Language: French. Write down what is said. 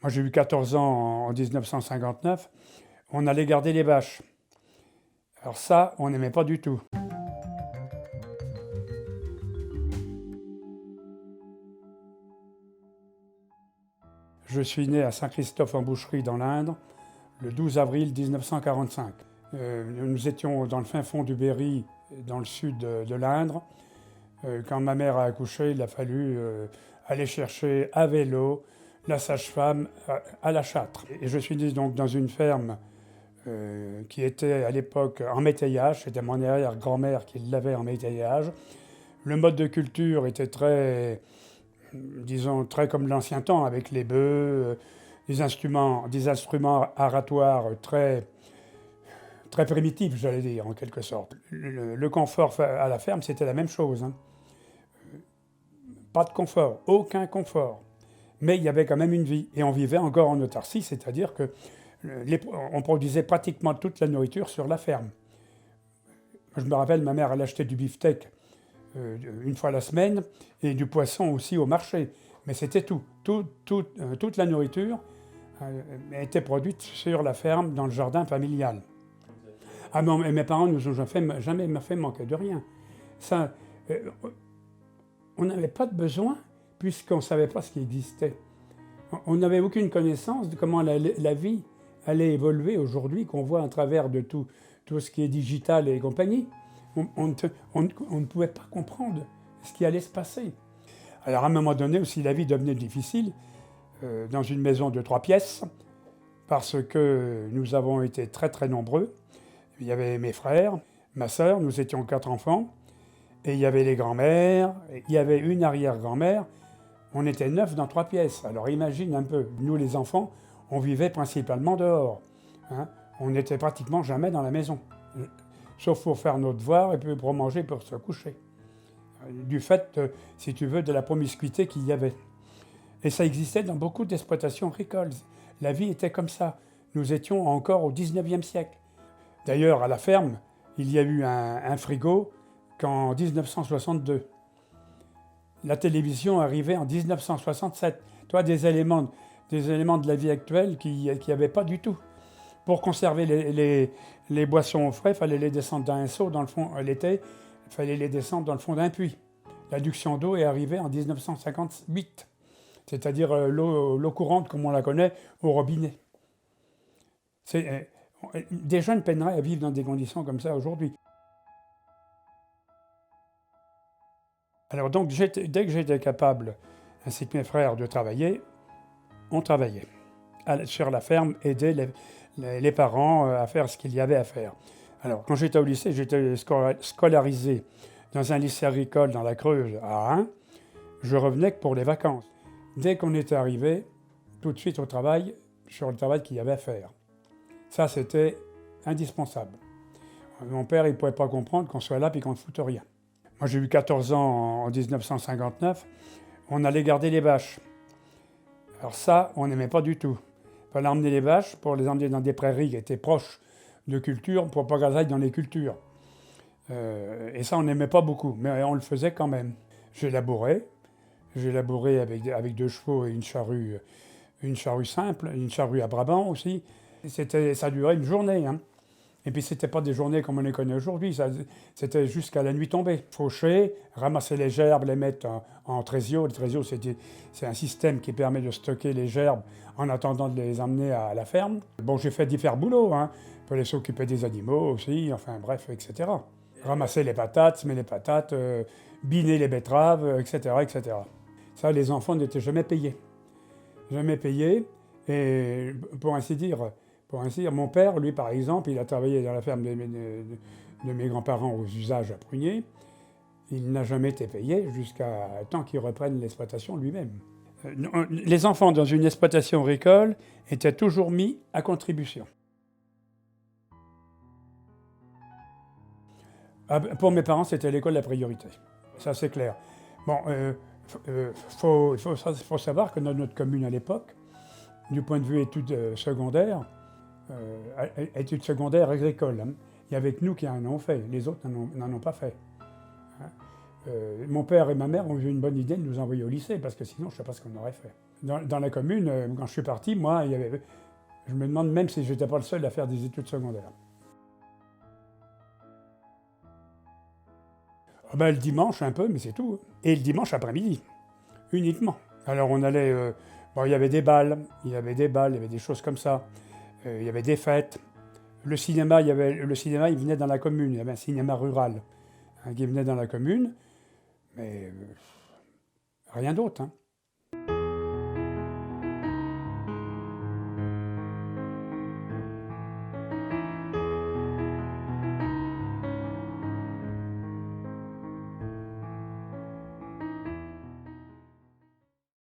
Moi, j'ai eu 14 ans en 1959. On allait garder les vaches. Alors ça, on n'aimait pas du tout. Je suis né à Saint-Christophe-en-Boucherie dans l'Indre, le 12 avril 1945. Nous étions dans le fin fond du Berry, dans le sud de l'Indre. Quand ma mère a accouché, il a fallu aller chercher à vélo la sage-femme à la Châtre. Et je suis né donc dans une ferme qui était à l'époque en métayage. C'était mon arrière-grand-mère qui l'avait en métayage. Le mode de culture était très, disons, très comme l'ancien temps, avec les bœufs, des instruments aratoires très primitifs, j'allais dire, en quelque sorte. Le confort à la ferme, c'était la même chose, hein. Pas de confort, aucun confort. Mais il y avait quand même une vie. Et on vivait encore en autarcie, c'est-à-dire que on produisait pratiquement toute la nourriture sur la ferme. Je me rappelle, ma mère, elle achetait du beefsteak une fois la semaine et du poisson aussi au marché. Mais c'était tout. Toute la nourriture était produite sur la ferme, dans le jardin familial. Ah non, mes parents nous ont jamais fait manquer de rien. Ça, on n'avait pas de besoin puisqu'on ne savait pas ce qui existait. On n'avait aucune connaissance de comment la vie allait évoluer aujourd'hui, qu'on voit à travers de tout ce qui est digital et compagnie. On ne pouvait pas comprendre ce qui allait se passer. Alors à un moment donné aussi, la vie devenait difficile dans une maison de 3 pièces parce que nous avons été très très nombreux. Il y avait mes frères, ma sœur, nous étions 4 enfants, et il y avait les grands-mères, il y avait une arrière-grand-mère. On était 9 dans 3 pièces. Alors imagine un peu, nous les enfants, on vivait principalement dehors, hein. On n'était pratiquement jamais dans la maison, sauf pour faire nos devoirs et puis pour manger, pour se coucher. Du fait, si tu veux, de la promiscuité qu'il y avait. Et ça existait dans beaucoup d'exploitations agricoles. La vie était comme ça. Nous étions encore au 19e siècle. D'ailleurs, à la ferme, il y a eu un frigo qu'en 1962. La télévision arrivait en 1967. Toi, des éléments de la vie actuelle qu'il n'y avait pas du tout. Pour conserver les boissons au frais, il fallait les descendre dans un seau dans le fond l'été, il fallait les descendre dans le fond d'un puits. L'adduction d'eau est arrivée en 1958, c'est-à-dire l'eau courante comme on la connaît au robinet. Des jeunes peineraient à vivre dans des conditions comme ça aujourd'hui. Alors donc, dès que j'étais capable, ainsi que mes frères, de travailler, on travaillait. Sur la ferme, aider les parents à faire ce qu'il y avait à faire. Alors, quand j'étais au lycée, j'étais scolarisé dans un lycée agricole dans la Creuse à Ain. Je revenais que pour les vacances. Dès qu'on était arrivé, tout de suite au travail, sur le travail qu'il y avait à faire. Ça, c'était indispensable. Mon père, il ne pouvait pas comprendre qu'on soit là et qu'on ne foute rien. Moi, j'ai eu 14 ans en 1959. On allait garder les vaches. Alors ça, on n'aimait pas du tout. Il fallait emmener les vaches pour les emmener dans des prairies qui étaient proches de cultures pour pas qu'elles aillent dans les cultures. Et ça, on n'aimait pas beaucoup, mais on le faisait quand même. J'ai labouré avec 2 chevaux et une charrue simple, une charrue à Brabant aussi. Ça durait une journée, hein. Et puis c'était pas des journées comme on les connaît aujourd'hui, c'était jusqu'à la nuit tombée. Faucher, ramasser les gerbes, les mettre en trésio. Le trésio, c'est un système qui permet de stocker les gerbes en attendant de les emmener à la ferme. Bon, j'ai fait différents boulots, hein. Il fallait s'occuper des animaux aussi, enfin bref, etc. Ramasser les patates, semer les patates, biner les betteraves, etc., etc. Ça, les enfants n'étaient jamais payés. Jamais payés, et pour ainsi dire, mon père, lui, par exemple, il a travaillé dans la ferme de mes grands-parents aux usages à Prunier. Il n'a jamais été payé jusqu'à temps qu'il reprenne l'exploitation lui-même. Les enfants dans une exploitation agricole étaient toujours mis à contribution. Pour mes parents, c'était l'école la priorité. Ça, c'est clair. Bon, faut savoir que dans notre commune à l'époque, du point de vue études secondaires agricoles, hein, il y avait que nous qui en avons fait, les autres n'en ont pas fait. Hein. Mon père et ma mère ont eu une bonne idée de nous envoyer au lycée, parce que sinon, je ne sais pas ce qu'on aurait fait. Dans la commune, quand je suis parti, moi, je me demande même si je n'étais pas le seul à faire des études secondaires. Ah ben, le dimanche un peu, mais c'est tout. Et le dimanche après-midi, uniquement. Alors on allait, bon, il y avait des balles, il y avait des choses comme ça. Il y avait des fêtes. Le cinéma, il venait dans la commune. Il y avait un cinéma rural, hein, qui venait dans la commune, mais rien d'autre, hein.